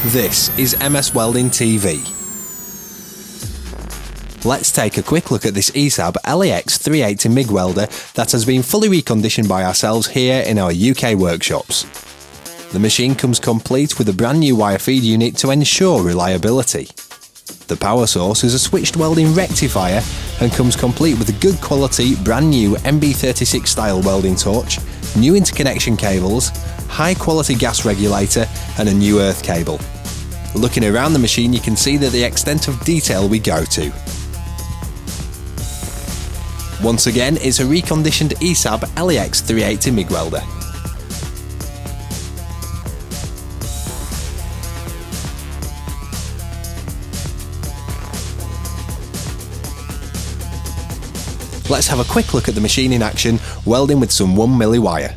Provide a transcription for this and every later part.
This is MS Welding TV. Let's take a quick look at this Esab Lax 380 MIG welder that has been fully reconditioned by ourselves here in our UK workshops. The machine comes complete with a brand new wire feed unit to ensure reliability. The power source is a switched welding rectifier and comes complete with a good quality brand new MB36 style welding torch, new interconnection cables, high quality gas regulator and a new earth cable. Looking around the machine you can see that the extent of detail we go to. Once again, it's a reconditioned Esab Lax 380 MIG welder. Let's have a quick look at the machine in action, welding with some 1mm wire.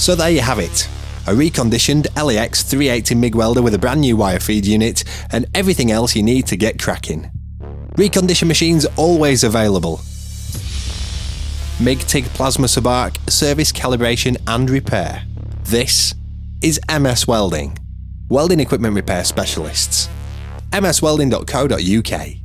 So there you have it. A reconditioned Lax 380 MIG welder with a brand new wire feed unit and everything else you need to get cracking. Reconditioned machines always available. MIG TIG plasma subarc, service calibration and repair. This is MS Welding. Welding equipment repair specialists. mswelding.co.uk